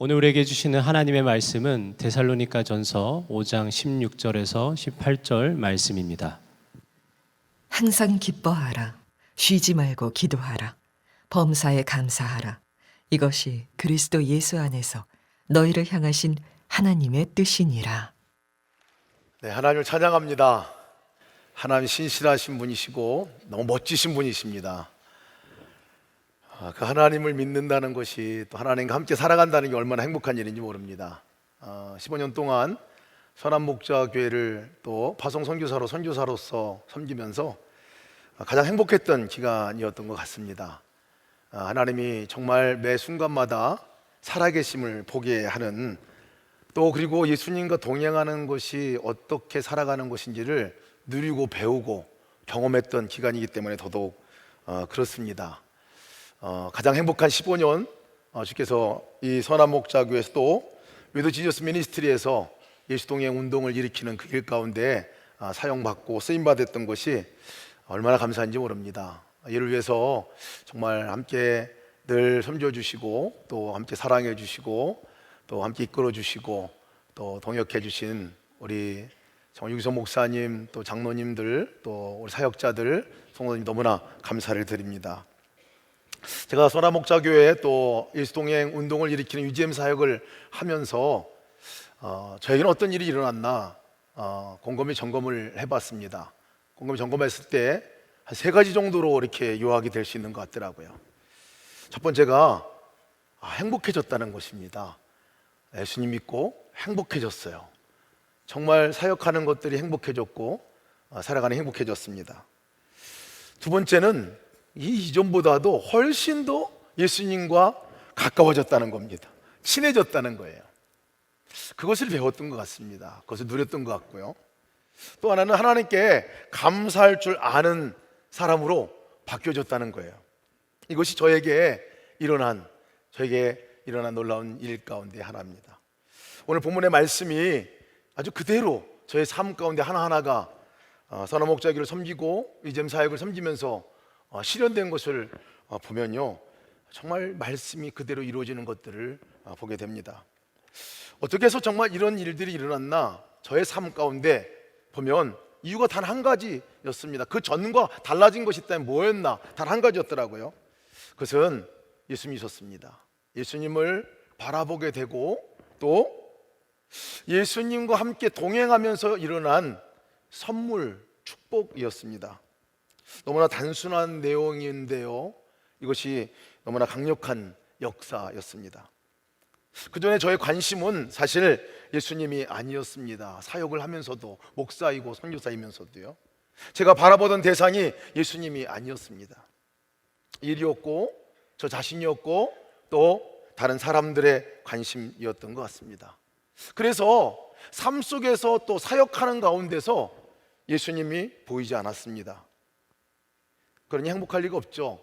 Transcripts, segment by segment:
오늘 우리에게 주시는 하나님의 말씀은 데살로니가전서 5장 16절에서 18절 말씀입니다. 항상 기뻐하라. 쉬지 말고 기도하라. 범사에 감사하라. 이것이 그리스도 예수 안에서 너희를 향하신 하나님의 뜻이니라. 네, 하나님을 찬양합니다. 하나님 신실하신 분이시고 너무 멋지신 분이십니다. 그 하나님을 믿는다는 것이 또 하나님과 함께 살아간다는 게 얼마나 행복한 일인지 모릅니다. 15년 동안 선한목자교회를 또 파송 선교사로서 섬기면서 가장 행복했던 기간이었던 것 같습니다. 하나님이 정말 매 순간마다 살아계심을 보게 하는, 또 그리고 예수님과 동행하는 것이 어떻게 살아가는 것인지를 누리고 배우고 경험했던 기간이기 때문에 더더욱 그렇습니다. 가장 행복한 15년, 주께서 이 선한목자교회에서 또 위드 지저스 미니스트리에서 예수동행 운동을 일으키는 그 일 가운데 사용받고 쓰임받았던 것이 얼마나 감사한지 모릅니다. 이를 위해서 정말 함께 늘 섬겨주시고 또 함께 사랑해 주시고 또 함께 이끌어 주시고 또 동역해 주신 우리 정말 유기성 목사님, 또 장로님들, 또 우리 사역자들, 성도님 너무나 감사를 드립니다. 제가 선한목자교회 또 예수동행 운동을 일으키는 UGM 사역을 하면서 저에게는 어떤 일이 일어났나 곰곰이 점검을 해봤습니다. 곰곰이 점검했을 때 한 3가지 정도로 이렇게 요약이 될 수 있는 것 같더라고요. 첫 번째가 행복해졌다는 것입니다. 예수님 믿고 행복해졌어요. 정말 사역하는 것들이 행복해졌고 살아가는 행복해졌습니다. 두 번째는 이전보다도 훨씬 더 예수님과 가까워졌다는 겁니다. 친해졌다는 거예요. 그것을 배웠던 것 같습니다. 그것을 누렸던 것 같고요. 또 하나는 하나님께 감사할 줄 아는 사람으로 바뀌어졌다는 거예요. 이것이 저에게 일어난 놀라운 일 가운데 하나입니다. 오늘 본문의 말씀이 아주 그대로 저의 삶 가운데 하나하나가 선한목자교를 섬기고 이잼 사역을 섬기면서 실현된 것을 보면요, 정말 말씀이 그대로 이루어지는 것들을 보게 됩니다. 어떻게 해서 정말 이런 일들이 일어났나? 저의 삶 가운데 보면 이유가 단 한 가지였습니다. 그 전과 달라진 것이 있다면 뭐였나? 단 한 가지였더라고요. 그것은 예수님이셨습니다. 예수님을 바라보게 되고 또 예수님과 함께 동행하면서 일어난 선물, 축복이었습니다. 너무나 단순한 내용인데요, 이것이 너무나 강력한 역사였습니다. 그 전에 저의 관심은 사실 예수님이 아니었습니다. 사역을 하면서도, 목사이고 선교사이면서도요, 제가 바라보던 대상이 예수님이 아니었습니다. 일이었고 저 자신이었고 또 다른 사람들의 관심이었던 것 같습니다. 그래서 삶 속에서 또 사역하는 가운데서 예수님이 보이지 않았습니다. 그러니 행복할 리가 없죠.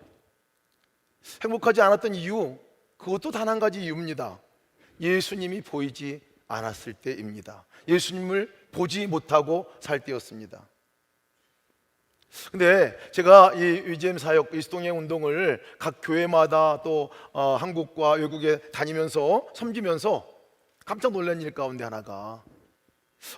행복하지 않았던 이유, 그것도 단 한 가지 이유입니다. 예수님이 보이지 않았을 때입니다. 예수님을 보지 못하고 살 때였습니다. 근데 제가 이 UGM 사역, 예수동행 운동을 각 교회마다 또 한국과 외국에 다니면서 섬기면서 깜짝 놀란 일 가운데 하나가,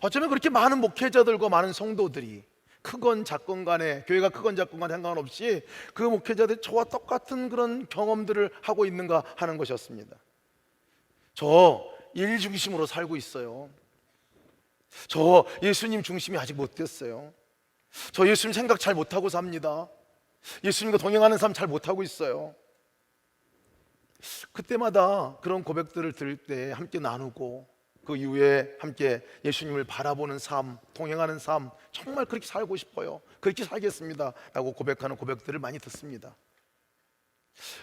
어쩌면 그렇게 많은 목회자들과 많은 성도들이 크건 작건 간에, 교회가 크건 작건 간에 상관없이 그 목회자들이 저와 똑같은 그런 경험들을 하고 있는가 하는 것이었습니다. 저 일 중심으로 살고 있어요. 저 예수님 중심이 아직 못 됐어요. 저 예수님 생각 잘 못하고 삽니다. 예수님과 동행하는 삶 잘 못하고 있어요. 그때마다 그런 고백들을 들을 때 함께 나누고 그 이후에 함께 예수님을 바라보는 삶, 동행하는 삶, 정말 그렇게 살고 싶어요. 그렇게 살겠습니다 라고 고백하는 고백들을 많이 듣습니다.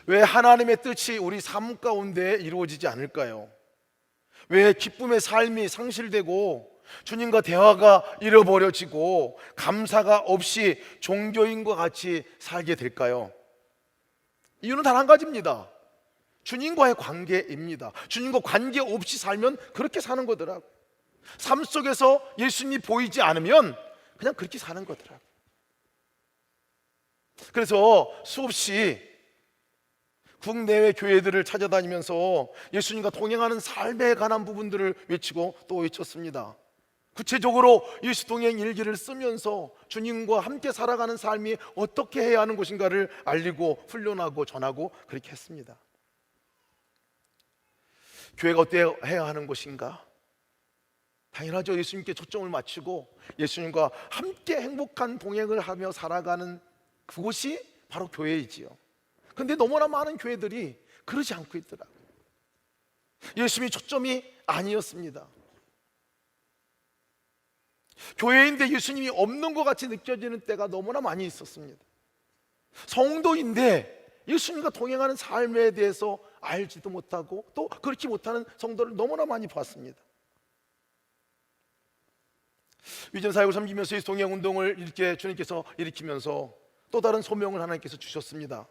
왜 하나님의 뜻이 우리 삶 가운데 이루어지지 않을까요? 왜 기쁨의 삶이 상실되고 주님과 대화가 잃어버려지고 감사가 없이 종교인과 같이 살게 될까요? 이유는 단 한 가지입니다. 주님과의 관계입니다. 주님과 관계 없이 살면 그렇게 사는 거더라고요. 삶 속에서 예수님이 보이지 않으면 그냥 그렇게 사는 거더라고요. 그래서 수없이 국내외 교회들을 찾아다니면서 예수님과 동행하는 삶에 관한 부분들을 외치고 또 외쳤습니다. 구체적으로 예수 동행 일기를 쓰면서 주님과 함께 살아가는 삶이 어떻게 해야 하는 것인가를 알리고 훈련하고 전하고 그렇게 했습니다. 교회가 어떻게 해야 하는 것인가? 당연하죠. 예수님께 초점을 맞추고 예수님과 함께 행복한 동행을 하며 살아가는 그곳이 바로 교회이지요. 근데 너무나 많은 교회들이 그러지 않고 있더라고요. 예수님이 초점이 아니었습니다. 교회인데 예수님이 없는 것 같이 느껴지는 때가 너무나 많이 있었습니다. 성도인데 예수님과 동행하는 삶에 대해서 알지도 못하고 또 그렇게 못하는 성도를 너무나 많이 봤습니다. 위전 사역을 섬기면서 이 동행 운동을 이렇게 주님께서 일으키면서 또 다른 소명을 하나님께서 주셨습니다.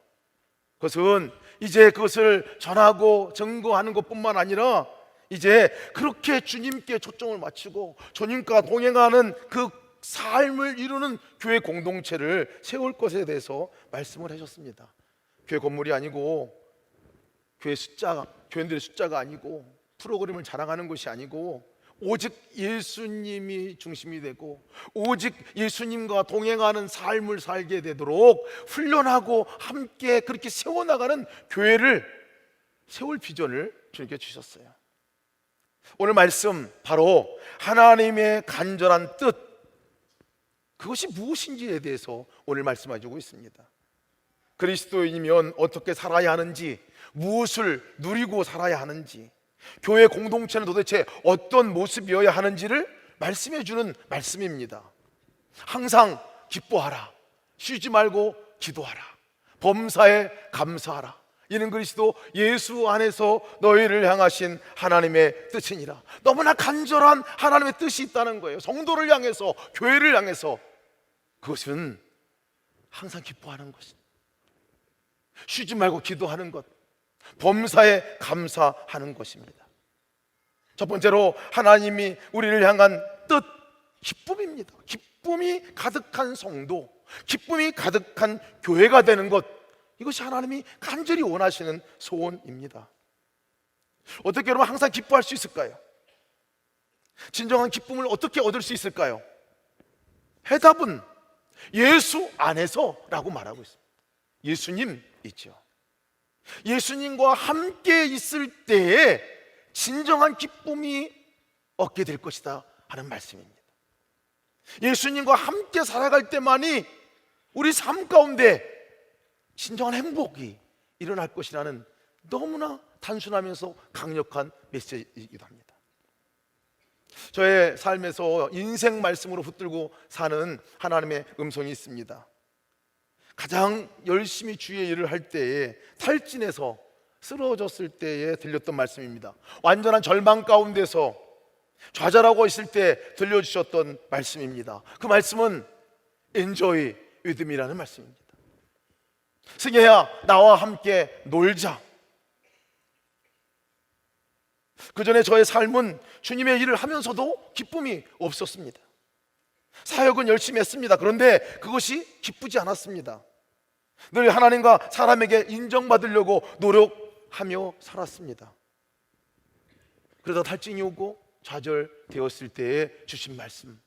그것은 이제 그것을 전하고 증거하는 것뿐만 아니라 이제 그렇게 주님께 초점을 맞추고 주님과 동행하는 그 삶을 이루는 교회 공동체를 세울 것에 대해서 말씀을 하셨습니다. 교회 건물이 아니고 교인들의 숫자가 아니고 프로그램을 자랑하는 것이 아니고 오직 예수님이 중심이 되고 오직 예수님과 동행하는 삶을 살게 되도록 훈련하고 함께 그렇게 세워나가는 교회를 세울 비전을 주님께 주셨어요. 오늘 말씀 바로 하나님의 간절한 뜻, 그것이 무엇인지에 대해서 오늘 말씀해주고 있습니다. 그리스도인이면 어떻게 살아야 하는지, 무엇을 누리고 살아야 하는지, 교회 공동체는 도대체 어떤 모습이어야 하는지를 말씀해 주는 말씀입니다. 항상 기뻐하라, 쉬지 말고 기도하라, 범사에 감사하라. 이는 그리스도 예수 안에서 너희를 향하신 하나님의 뜻이니라. 너무나 간절한 하나님의 뜻이 있다는 거예요. 성도를 향해서, 교회를 향해서. 그것은 항상 기뻐하는 것, 쉬지 말고 기도하는 것, 범사에 감사하는 것입니다. 첫 번째로 하나님이 우리를 향한 뜻, 기쁨입니다. 기쁨이 가득한 성도, 기쁨이 가득한 교회가 되는 것, 이것이 하나님이 간절히 원하시는 소원입니다. 어떻게 여러분 항상 기뻐할 수 있을까요? 진정한 기쁨을 어떻게 얻을 수 있을까요? 해답은 예수 안에서라고 말하고 있습니다. 예수님 있죠. 예수님과 함께 있을 때에 진정한 기쁨이 얻게 될 것이다 하는 말씀입니다. 예수님과 함께 살아갈 때만이 우리 삶 가운데 진정한 행복이 일어날 것이라는 너무나 단순하면서 강력한 메시지이기도 합니다. 저의 삶에서 인생 말씀으로 붙들고 사는 하나님의 음성이 있습니다. 가장 열심히 주의 일을 할 때에 탈진해서 쓰러졌을 때에 들렸던 말씀입니다. 완전한 절망 가운데서 좌절하고 있을 때 들려주셨던 말씀입니다. 그 말씀은 Enjoy with me라는 말씀입니다. 승혜야, 나와 함께 놀자. 그 전에 저의 삶은 주님의 일을 하면서도 기쁨이 없었습니다. 사역은 열심히 했습니다. 그런데 그것이 기쁘지 않았습니다. 늘 하나님과 사람에게 인정받으려고 노력하며 살았습니다. 그러다 탈진이 오고 좌절되었을 때에 주신 말씀,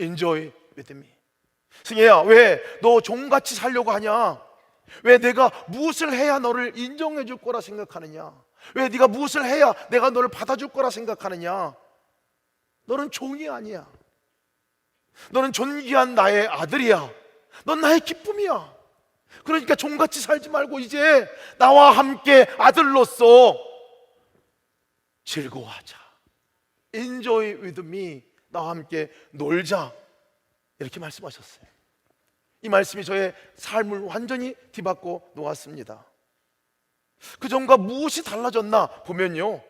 Enjoy with me. 승혜야, 왜 너 종같이 살려고 하냐? 왜 내가 무엇을 해야 너를 인정해 줄 거라 생각하느냐? 왜 네가 무엇을 해야 내가 너를 받아줄 거라 생각하느냐? 너는 종이 아니야. 너는 존귀한 나의 아들이야. 넌 나의 기쁨이야. 그러니까 종같이 살지 말고 이제 나와 함께 아들로서 즐거워하자. Enjoy with me. 나와 함께 놀자. 이렇게 말씀하셨어요. 이 말씀이 저의 삶을 완전히 뒤바꿔 놓았습니다. 그 전과 무엇이 달라졌나 보면요,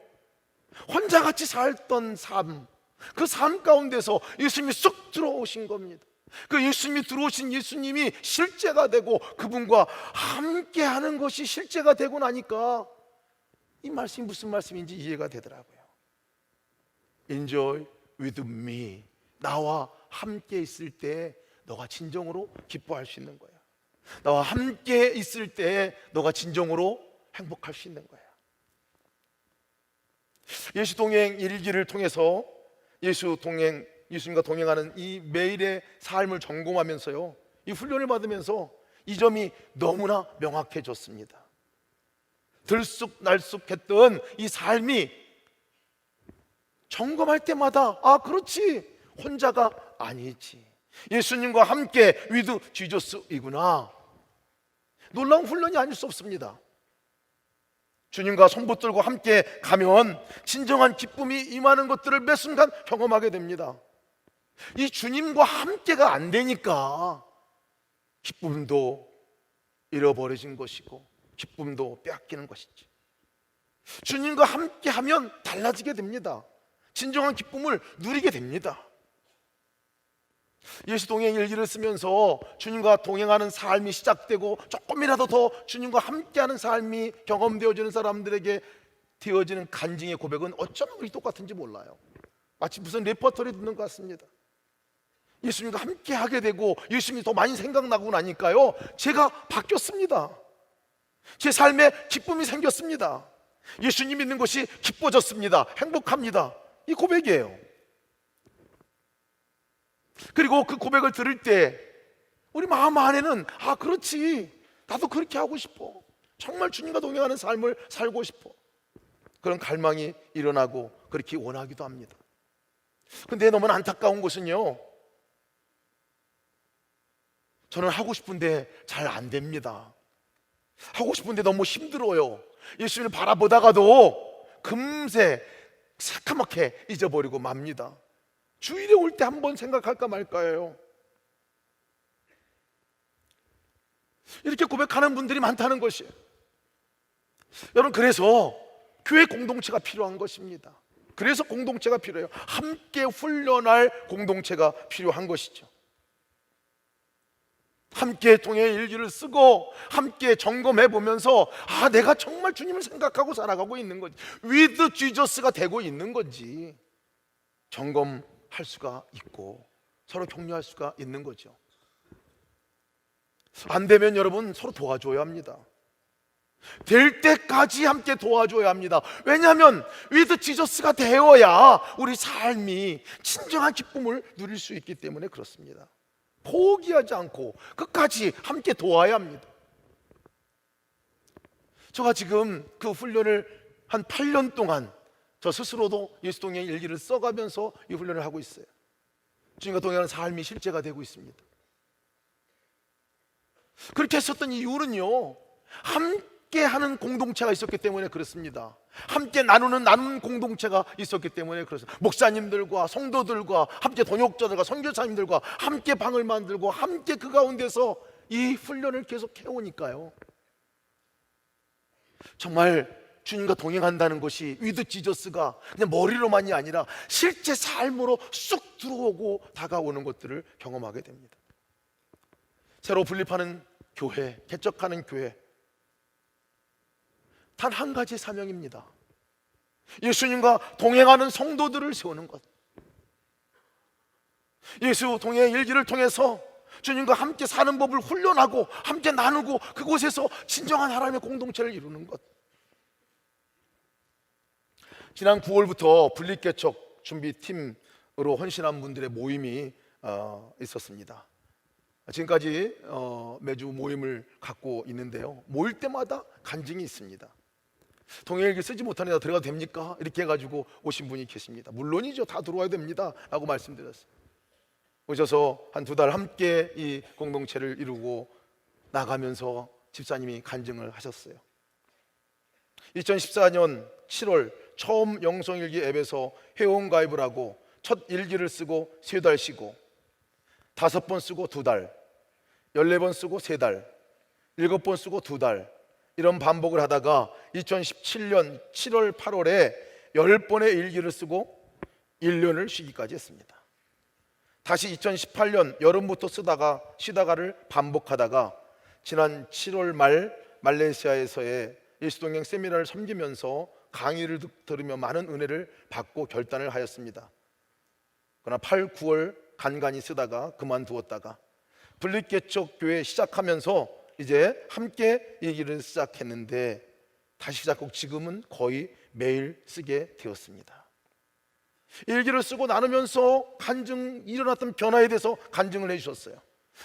혼자 같이 살던 삶, 그 삶 가운데서 예수님이 쑥 들어오신 겁니다. 그 예수님이 들어오신 예수님이 실제가 되고 그분과 함께 하는 것이 실제가 되고 나니까 이 말씀이 무슨 말씀인지 이해가 되더라고요. Enjoy with me. 나와 함께 있을 때 너가 진정으로 기뻐할 수 있는 거야. 나와 함께 있을 때 너가 진정으로 행복할 수 있는 거예요. 예수 동행 일기를 통해서 예수님과 동행하는 이 매일의 삶을 점검하면서요, 이 훈련을 받으면서 이 점이 너무나 명확해졌습니다. 들쑥날쑥했던 이 삶이 점검할 때마다 그렇지, 혼자가 아니지, 예수님과 함께 위드 지저스이구나. 놀라운 훈련이 아닐 수 없습니다. 주님과 손 붙들고 함께 가면 진정한 기쁨이 임하는 것들을 매 순간 경험하게 됩니다. 이 주님과 함께가 안 되니까 기쁨도 잃어버려진 것이고 기쁨도 빼앗기는 것이지, 주님과 함께하면 달라지게 됩니다. 진정한 기쁨을 누리게 됩니다. 예수 동행 일기를 쓰면서 주님과 동행하는 삶이 시작되고 조금이라도 더 주님과 함께하는 삶이 경험되어지는 사람들에게 되어지는 간증의 고백은 어쩌면 우리 똑같은지 몰라요. 마치 무슨 레퍼토리 듣는 것 같습니다. 예수님과 함께하게 되고 예수님이 더 많이 생각나고 나니까요, 제가 바뀌었습니다. 제 삶에 기쁨이 생겼습니다. 예수님 믿는 것이 기뻐졌습니다. 행복합니다. 이 고백이에요. 그리고 그 고백을 들을 때 우리 마음 안에는 그렇지, 나도 그렇게 하고 싶어, 정말 주님과 동행하는 삶을 살고 싶어, 그런 갈망이 일어나고 그렇게 원하기도 합니다. 근데 너무나 안타까운 것은요, 저는 하고 싶은데 잘 안 됩니다. 하고 싶은데 너무 힘들어요. 예수님을 바라보다가도 금세 새카맣게 잊어버리고 맙니다. 주일에 올 때 한번 생각할까 말까요? 이렇게 고백하는 분들이 많다는 것이에요. 여러분, 그래서 교회 공동체가 필요한 것입니다. 그래서 공동체가 필요해요. 함께 훈련할 공동체가 필요한 것이죠. 함께 동행의 일기를 쓰고 함께 점검해 보면서 내가 정말 주님을 생각하고 살아가고 있는 건지, with Jesus가 되고 있는 건지 점검할 수가 있고 서로 격려할 수가 있는 거죠. 안 되면 여러분 서로 도와줘야 합니다. 될 때까지 함께 도와줘야 합니다. 왜냐하면 with Jesus가 되어야 우리 삶이 진정한 기쁨을 누릴 수 있기 때문에 그렇습니다. 포기하지 않고 끝까지 함께 도와야 합니다. 제가 지금 그 훈련을 한 8년 동안 저 스스로도 예수 동행 일기를 써가면서 이 훈련을 하고 있어요. 주님과 동행하는 삶이 실제가 되고 있습니다. 그렇게 했었던 이유는요, 함께 하는 공동체가 있었기 때문에 그렇습니다. 함께 나누는 공동체가 있었기 때문에 그렇습니다. 목사님들과 성도들과 함께 동역자들과 선교사님들과 함께 방을 만들고 함께 그 가운데서 이 훈련을 계속 해오니까요, 정말 주님과 동행한다는 것이 위드 지저스가 그냥 머리로만이 아니라 실제 삶으로 쑥 들어오고 다가오는 것들을 경험하게 됩니다. 새로 분립하는 교회, 개척하는 교회, 단 한 가지 사명입니다. 예수님과 동행하는 성도들을 세우는 것. 예수 동행의 일기를 통해서 주님과 함께 사는 법을 훈련하고 함께 나누고 그곳에서 진정한 하나님의 공동체를 이루는 것. 지난 9월부터 분립개척 준비팀으로 헌신한 분들의 모임이 있었습니다. 지금까지 매주 모임을 갖고 있는데요, 모일 때마다 간증이 있습니다. 동행일기 쓰지 못하는 데 들어가도 됩니까? 이렇게 해가지고 오신 분이 계십니다. 물론이죠, 다 들어와야 됩니다 라고 말씀드렸어요. 오셔서 한 2달 함께 이 공동체를 이루고 나가면서 집사님이 간증을 하셨어요. 2014년 7월 처음 영성일기 앱에서 회원가입을 하고 첫 일기를 쓰고 3달 쉬고 5번 쓰고 2달, 14번 쓰고 3달, 7번 쓰고 2달, 이런 반복을 하다가 2017년 7월 8월에 10번의 일기를 쓰고 1년을 쉬기까지 했습니다. 다시 2018년 여름부터 쉬다가를 반복하다가 지난 7월 말 말레이시아에서의 예수동행 세미나를 섬기면서 강의를 들으며 많은 은혜를 받고 결단을 하였습니다. 그러나 8, 9월 간간히 쓰다가 그만두었다가 분립개척 교회 시작하면서 이제 함께 이 길을 시작했는데 다시 작곡 지금은 거의 매일 쓰게 되었습니다. 일기를 쓰고 나누면서 일어났던 변화에 대해서 간증을 해주셨어요.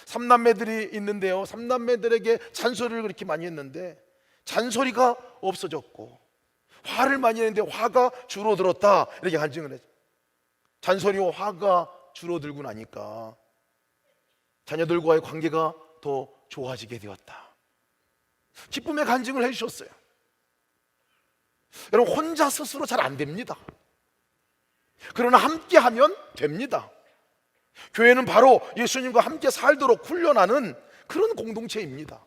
삼남매들이 있는데요, 삼남매들에게 잔소리를 그렇게 많이 했는데 잔소리가 없어졌고 화를 많이 했는데 화가 줄어들었다, 이렇게 간증을 했어요. 잔소리와 화가 줄어들고 나니까 자녀들과의 관계가 더 좋아지게 되었다, 기쁨의 간증을 해주셨어요. 여러분, 혼자 스스로 잘 안 됩니다. 그러나 함께 하면 됩니다. 교회는 바로 예수님과 함께 살도록 훈련하는 그런 공동체입니다.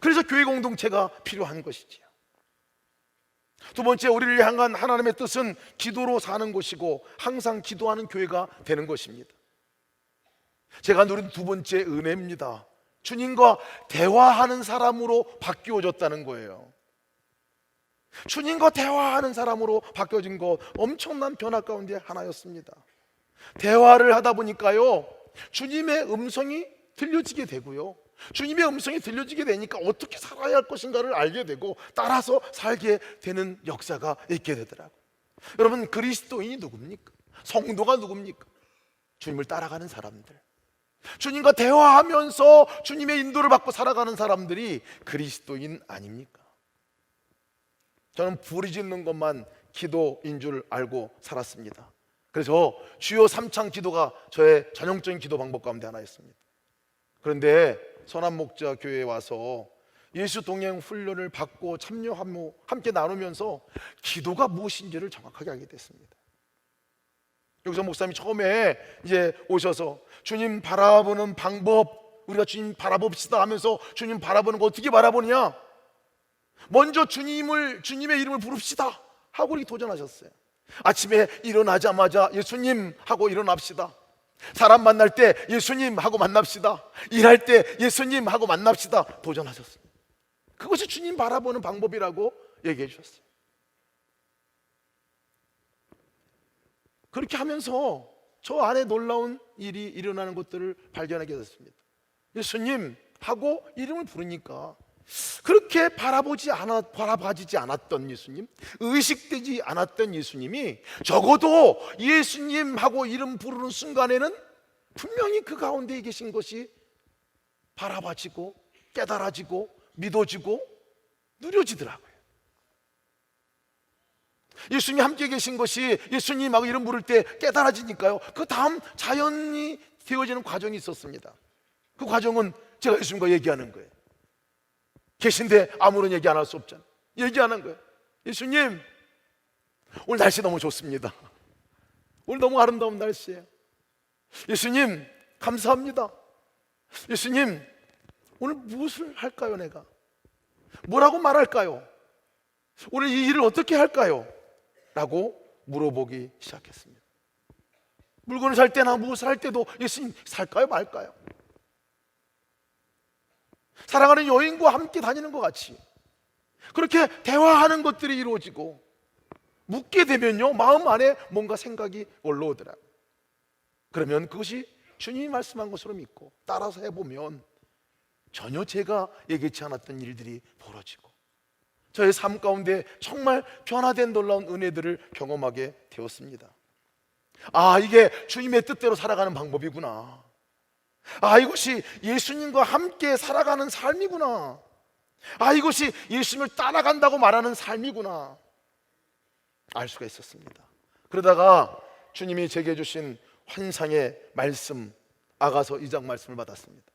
그래서 교회 공동체가 필요한 것이지요. 두 번째, 우리를 향한 하나님의 뜻은 기도로 사는 것이고 항상 기도하는 교회가 되는 것입니다. 제가 누린 두 번째 은혜입니다. 주님과 대화하는 사람으로 바뀌어졌다는 거예요. 주님과 대화하는 사람으로 바뀌어진 것, 엄청난 변화 가운데 하나였습니다. 대화를 하다 보니까요, 주님의 음성이 들려지게 되고요, 주님의 음성이 들려지게 되니까 어떻게 살아야 할 것인가를 알게 되고 따라서 살게 되는 역사가 있게 되더라고요. 여러분, 그리스도인이 누굽니까? 성도가 누굽니까? 주님을 따라가는 사람들, 주님과 대화하면서 주님의 인도를 받고 살아가는 사람들이 그리스도인 아닙니까? 저는 불이 짓는 것만 기도인 줄 알고 살았습니다. 그래서 주요 3창 기도가 저의 전형적인 기도 방법 가운데 하나였습니다. 그런데 선한목자 교회에 와서 예수 동행 훈련을 받고 참여하며 함께 나누면서 기도가 무엇인지를 정확하게 알게 됐습니다. 여기서 목사님이 처음에 이제 오셔서 주님 바라보는 방법, 우리가 주님 바라봅시다 하면서 주님 바라보는 거 어떻게 바라보느냐, 먼저 주님의 이름을 부릅시다 하고 이렇게 도전하셨어요. 아침에 일어나자마자 예수님 하고 일어납시다. 사람 만날 때 예수님 하고 만납시다. 일할 때 예수님 하고 만납시다. 도전하셨어요. 그것이 주님 바라보는 방법이라고 얘기해 주셨어요. 그렇게 하면서 저 안에 놀라운 일이 일어나는 것들을 발견하게 됐습니다. 예수님 하고 이름을 부르니까 그렇게 바라봐지지 않았던 예수님, 의식되지 않았던 예수님이 적어도 예수님 하고 이름 부르는 순간에는 분명히 그 가운데 계신 것이 바라봐지고 깨달아지고 믿어지고 누려지더라고요. 예수님이 함께 계신 것이 예수님하고 이름 부를 때 깨달아지니까요, 그 다음 자연히 되어지는 과정이 있었습니다. 그 과정은 제가 예수님과 얘기하는 거예요. 계신데 아무런 얘기 안 할 수 없잖아요. 얘기하는 거예요. 예수님, 오늘 날씨 너무 좋습니다. 오늘 너무 아름다운 날씨예요. 예수님, 감사합니다. 예수님, 오늘 무엇을 할까요? 내가 뭐라고 말할까요? 오늘 이 일을 어떻게 할까요? 라고 물어보기 시작했습니다. 물건을 살 때나 무엇을 할 때도 예수님, 살까요 말까요? 사랑하는 여인과 함께 다니는 것 같이 그렇게 대화하는 것들이 이루어지고 묻게 되면요, 마음 안에 뭔가 생각이 올라오더라고요. 그러면 그것이 주님이 말씀한 것으로 믿고 따라서 해보면 전혀 제가 예기치 않았던 일들이 벌어지고 저의 삶 가운데 정말 변화된 놀라운 은혜들을 경험하게 되었습니다. 아, 이게 주님의 뜻대로 살아가는 방법이구나. 아, 이것이 예수님과 함께 살아가는 삶이구나. 아, 이것이 예수님을 따라간다고 말하는 삶이구나, 알 수가 있었습니다. 그러다가 주님이 제게 주신 환상의 말씀, 아가서 2장 말씀을 받았습니다.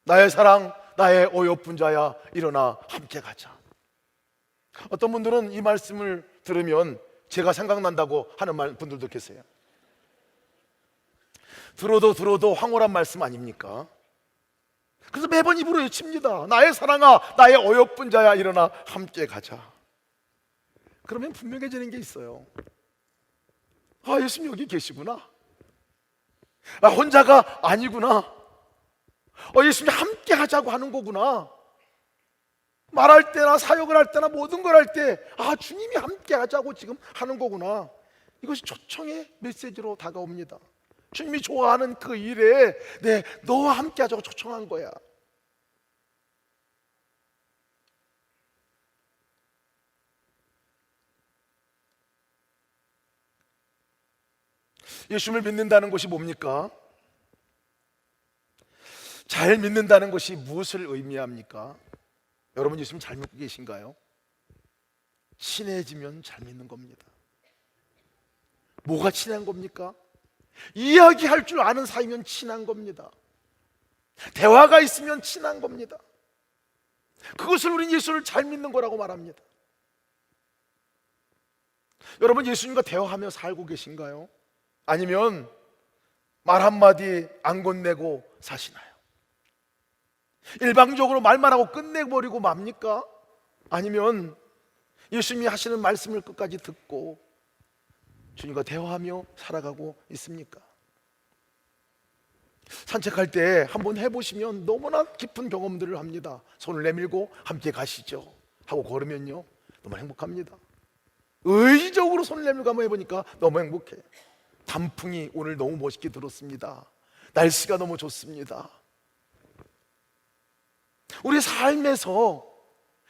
나의 사랑, 나의 어여쁜 자야, 일어나 함께 가자. 어떤 분들은 이 말씀을 들으면 제가 생각난다고 하는 분들도 계세요. 들어도 황홀한 말씀 아닙니까? 그래서 매번 입으로 외칩니다. 나의 사랑아, 나의 어여쁜 자야, 일어나 함께 가자. 그러면 분명해지는 게 있어요. 아, 예수님 여기 계시구나. 아, 혼자가 아니구나. 예수님이 함께 하자고 하는 거구나. 말할 때나 사역을 할 때나 모든 걸 할 때, 아, 주님이 함께 하자고 지금 하는 거구나. 이것이 초청의 메시지로 다가옵니다. 주님이 좋아하는 그 일에 너와 함께 하자고 초청한 거야. 예수님을 믿는다는 것이 뭡니까? 잘 믿는다는 것이 무엇을 의미합니까? 여러분 예수님 잘 믿고 계신가요? 친해지면 잘 믿는 겁니다. 뭐가 친한 겁니까? 이야기할 줄 아는 사이면 친한 겁니다. 대화가 있으면 친한 겁니다. 그것을 우리는 예수를 잘 믿는 거라고 말합니다. 여러분 예수님과 대화하며 살고 계신가요? 아니면 말 한마디 안 건네고 사시나요? 일방적으로 말만 하고 끝내버리고 맙니까? 아니면 예수님이 하시는 말씀을 끝까지 듣고 주님과 대화하며 살아가고 있습니까? 산책할 때 한번 해보시면 너무나 깊은 경험들을 합니다. 손을 내밀고 함께 가시죠 하고 걸으면요 너무 행복합니다. 의지적으로 손을 내밀고 한번 해보니까 너무 행복해요. 단풍이 오늘 너무 멋있게 들었습니다. 날씨가 너무 좋습니다. 우리 삶에서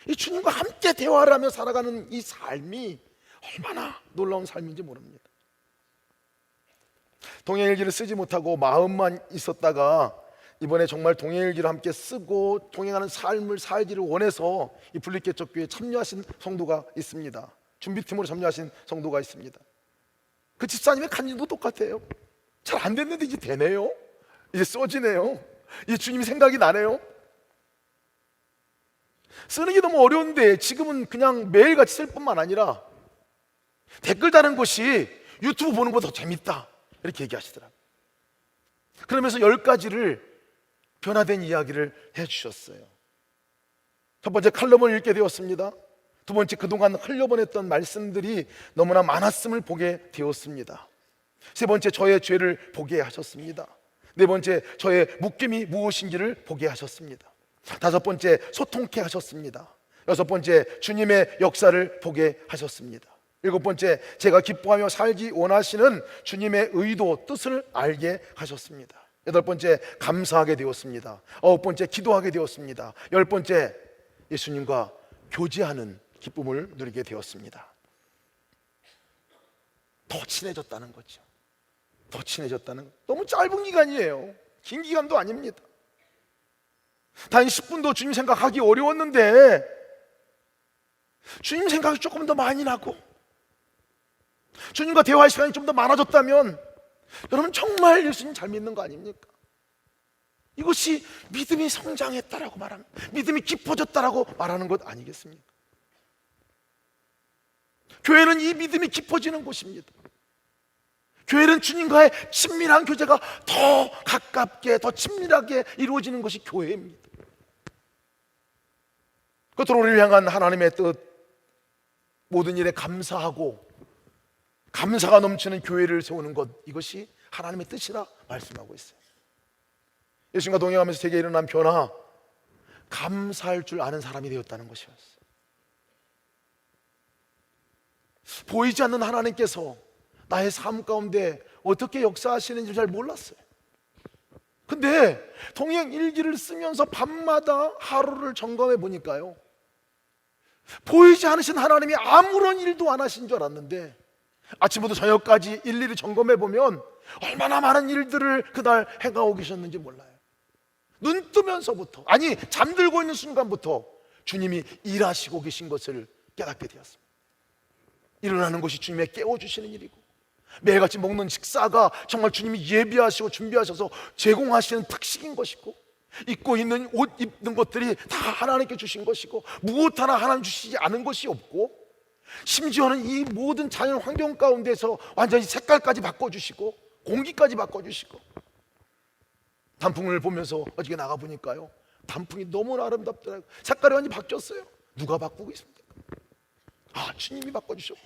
이 주님과 함께 대화를 하며 살아가는 이 삶이 얼마나 놀라운 삶인지 모릅니다. 동행일기를 쓰지 못하고 마음만 있었다가 이번에 정말 동행일기를 함께 쓰고 동행하는 삶을 살기를 원해서 이 분리개척교회에 참여하신 성도가 있습니다. 준비팀으로 참여하신 성도가 있습니다. 그 집사님의 간증도 똑같아요. 잘 안 됐는데 이제 되네요. 이제 써지네요. 이제 주님이 생각이 나네요. 쓰는 게 너무 어려운데 지금은 그냥 매일같이 쓸 뿐만 아니라 댓글 다는 것이 유튜브 보는 것보다 더 재밌다 이렇게 얘기하시더라고요. 그러면서 10가지를 변화된 이야기를 해주셨어요. 첫 번째, 칼럼을 읽게 되었습니다. 두 번째, 그동안 흘려보냈던 말씀들이 너무나 많았음을 보게 되었습니다. 세 번째, 저의 죄를 보게 하셨습니다. 네 번째, 저의 묶임이 무엇인지를 보게 하셨습니다. 다섯 번째, 소통케 하셨습니다. 여섯 번째, 주님의 역사를 보게 하셨습니다. 일곱 번째, 제가 기뻐하며 살기 원하시는 주님의 의도, 뜻을 알게 하셨습니다. 여덟 번째, 감사하게 되었습니다. 아홉 번째, 기도하게 되었습니다. 열 번째, 예수님과 교제하는 기쁨을 누리게 되었습니다. 더 친해졌다는 거죠. 더 친해졌다는 거. 너무 짧은 기간이에요. 긴 기간도 아닙니다. 단 10분도 주님 생각하기 어려웠는데 주님 생각이 조금 더 많이 나고 주님과 대화할 시간이 좀 더 많아졌다면 여러분 정말 예수님 잘 믿는 거 아닙니까? 이것이 믿음이 성장했다라고 말하는, 믿음이 깊어졌다라고 말하는 것 아니겠습니까? 교회는 이 믿음이 깊어지는 곳입니다. 교회는 주님과의 친밀한 교제가 더 가깝게, 더 친밀하게 이루어지는 것이 교회입니다. 끝으로 우리를 향한 하나님의 뜻, 모든 일에 감사하고 감사가 넘치는 교회를 세우는 것, 이것이 하나님의 뜻이라 말씀하고 있어요. 예수님과 동행하면서 세계에 일어난 변화, 감사할 줄 아는 사람이 되었다는 것이었어요. 보이지 않는 하나님께서 나의 삶 가운데 어떻게 역사하시는지 잘 몰랐어요. 근데 동행 일기를 쓰면서 밤마다 하루를 점검해 보니까요, 보이지 않으신 하나님이 아무런 일도 안 하신 줄 알았는데 아침부터 저녁까지 일일이 점검해 보면 얼마나 많은 일들을 그날 해가고 계셨는지 몰라요. 눈 뜨면서부터, 아니 잠들고 있는 순간부터 주님이 일하시고 계신 것을 깨닫게 되었습니다. 일어나는 것이 주님의 깨워주시는 일이고, 매일같이 먹는 식사가 정말 주님이 예비하시고 준비하셔서 제공하시는 특식인 것이고, 입고 있는 옷 입는 것들이 다 하나님께 주신 것이고, 무엇 하나 하나님 주시지 않은 것이 없고, 심지어는 이 모든 자연 환경 가운데서 완전히 색깔까지 바꿔주시고 공기까지 바꿔주시고, 단풍을 보면서 어저께 나가보니까요, 단풍이 너무나 아름답더라고요. 색깔이 완전히 바뀌었어요. 누가 바꾸고 있습니까? 아, 주님이 바꿔주셨고,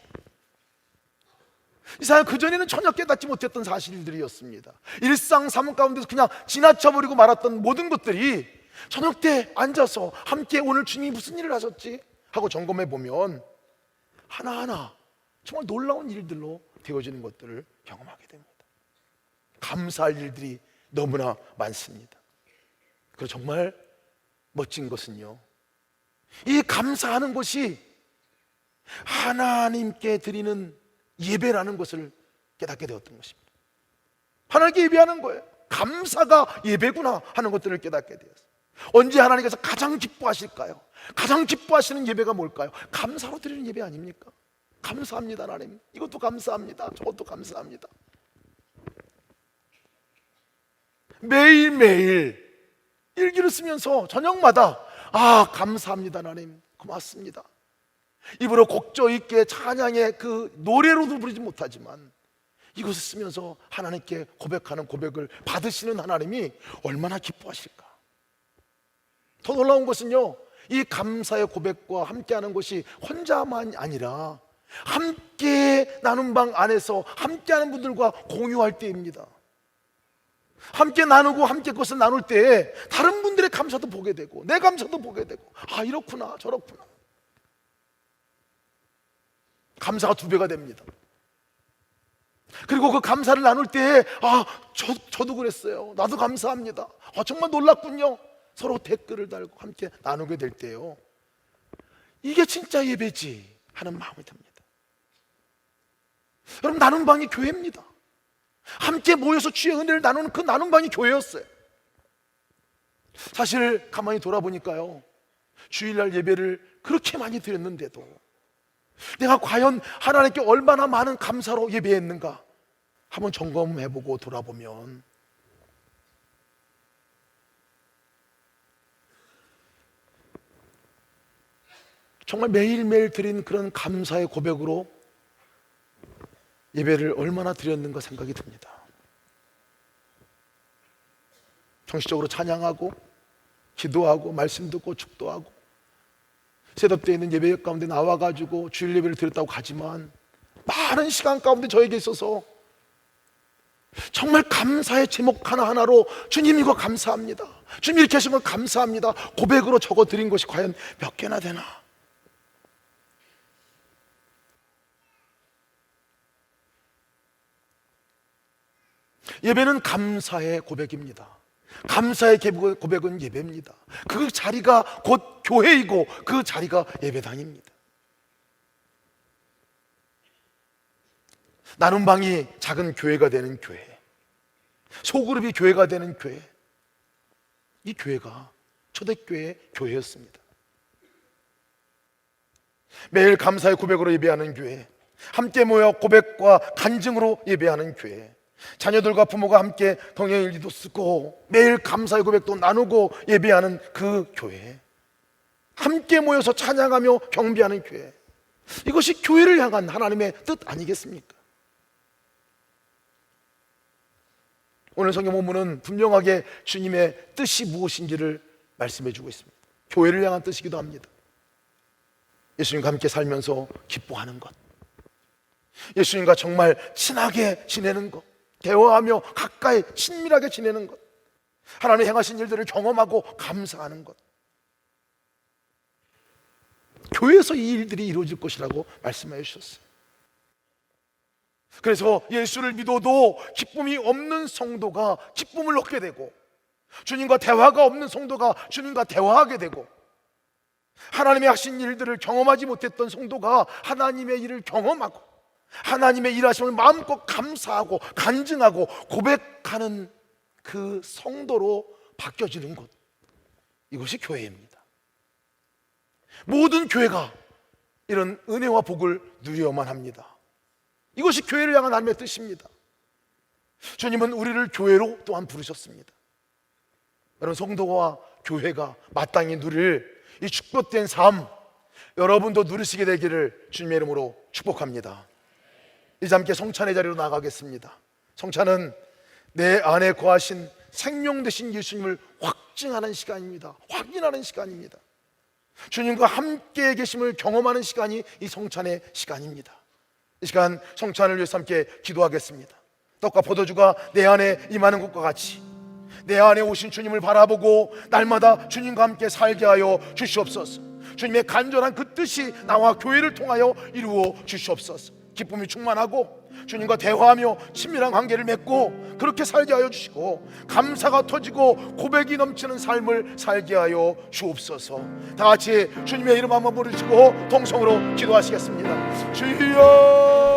이 사람 그전에는 전혀 깨닫지 못했던 사실들이었습니다. 일상 삶 가운데서 그냥 지나쳐버리고 말았던 모든 것들이 저녁 때 앉아서 함께 오늘 주님이 무슨 일을 하셨지 하고 점검해 보면 하나하나 정말 놀라운 일들로 되어지는 것들을 경험하게 됩니다. 감사할 일들이 너무나 많습니다. 그리고 정말 멋진 것은요, 이 감사하는 것이 하나님께 드리는 예배라는 것을 깨닫게 되었던 것입니다. 하나님께 예배하는 거예요. 감사가 예배구나 하는 것들을 깨닫게 되었어요. 언제 하나님께서 가장 기뻐하실까요? 가장 기뻐하시는 예배가 뭘까요? 감사로 드리는 예배 아닙니까? 감사합니다 하나님, 이것도 감사합니다, 저것도 감사합니다. 매일매일 일기를 쓰면서 저녁마다 감사합니다 하나님, 고맙습니다. 입으로 곡조 있게 찬양의 그 노래로도 부르지 못하지만 이것을 쓰면서 하나님께 고백하는 고백을 받으시는 하나님이 얼마나 기뻐하실까. 더 놀라운 것은요, 이 감사의 고백과 함께하는 것이 혼자만 아니라 함께 나눈 방 안에서 함께하는 분들과 공유할 때입니다. 함께 나누고 함께 그것을 나눌 때에 다른 분들의 감사도 보게 되고 내 감사도 보게 되고, 이렇구나 저렇구나, 감사가 2배가 됩니다. 그리고 그 감사를 나눌 때에 저도 그랬어요, 나도 감사합니다, 정말 놀랐군요, 서로 댓글을 달고 함께 나누게 될 때요, 이게 진짜 예배지 하는 마음이 듭니다. 여러분, 나눔 방이 교회입니다. 함께 모여서 주의 은혜를 나누는 그 나눔 방이 교회였어요. 사실 가만히 돌아보니까요, 주일날 예배를 그렇게 많이 드렸는데도 내가 과연 하나님께 얼마나 많은 감사로 예배했는가 한번 점검해보고 돌아보면 정말 매일매일 드린 그런 감사의 고백으로 예배를 얼마나 드렸는가 생각이 듭니다. 정식적으로 찬양하고 기도하고 말씀 듣고 축도하고 셋업되어 있는 예배 가운데 나와가지고 주일 예배를 드렸다고 가지만 많은 시간 가운데 저에게 있어서 정말 감사의 제목 하나하나로 주님 이거 감사합니다, 주님 이렇게 하신 걸 감사합니다 고백으로 적어 드린 것이 과연 몇 개나 되나. 예배는 감사의 고백입니다. 감사의 고백은 예배입니다. 그 자리가 곧 교회이고 그 자리가 예배당입니다. 나눔 방이 작은 교회가 되는 교회, 소그룹이 교회가 되는 교회, 이 교회가 초대교회의 교회였습니다. 매일 감사의 고백으로 예배하는 교회, 함께 모여 고백과 간증으로 예배하는 교회, 자녀들과 부모가 함께 동행일기도 쓰고 매일 감사의 고백도 나누고 예배하는 그 교회, 함께 모여서 찬양하며 경배하는 교회, 이것이 교회를 향한 하나님의 뜻 아니겠습니까? 오늘 성경 본문은 분명하게 주님의 뜻이 무엇인지를 말씀해 주고 있습니다. 교회를 향한 뜻이기도 합니다. 예수님과 함께 살면서 기뻐하는 것, 예수님과 정말 친하게 지내는 것, 대화하며 가까이 친밀하게 지내는 것, 하나님의 행하신 일들을 경험하고 감사하는 것, 교회에서 이 일들이 이루어질 것이라고 말씀해 주셨어요. 그래서 예수를 믿어도 기쁨이 없는 성도가 기쁨을 얻게 되고, 주님과 대화가 없는 성도가 주님과 대화하게 되고, 하나님의 하신 일들을 경험하지 못했던 성도가 하나님의 일을 경험하고 하나님의 일하심을 마음껏 감사하고 간증하고 고백하는 그 성도로 바뀌어지는 것, 이것이 교회입니다. 모든 교회가 이런 은혜와 복을 누려야만 합니다. 이것이 교회를 향한 하나님의 뜻입니다. 주님은 우리를 교회로 또한 부르셨습니다. 여러분, 성도와 교회가 마땅히 누릴 이 축복된 삶, 여러분도 누리시게 되기를 주님의 이름으로 축복합니다. 이제 함께 성찬의 자리로 나가겠습니다. 성찬은 내 안에 거하신 생명 되신 예수님을 확증하는 시간입니다. 확인하는 시간입니다. 주님과 함께 계심을 경험하는 시간이 이 성찬의 시간입니다. 이 시간 성찬을 위해서 함께 기도하겠습니다. 떡과 포도주가 내 안에 임하는 것과 같이 내 안에 오신 주님을 바라보고 날마다 주님과 함께 살게 하여 주시옵소서. 주님의 간절한 그 뜻이 나와 교회를 통하여 이루어 주시옵소서. 기쁨이 충만하고 주님과 대화하며 친밀한 관계를 맺고 그렇게 살게 하여 주시고, 감사가 터지고 고백이 넘치는 삶을 살게 하여 주옵소서. 다 같이 주님의 이름 한번 부르시고 동성으로 기도하시겠습니다. 주여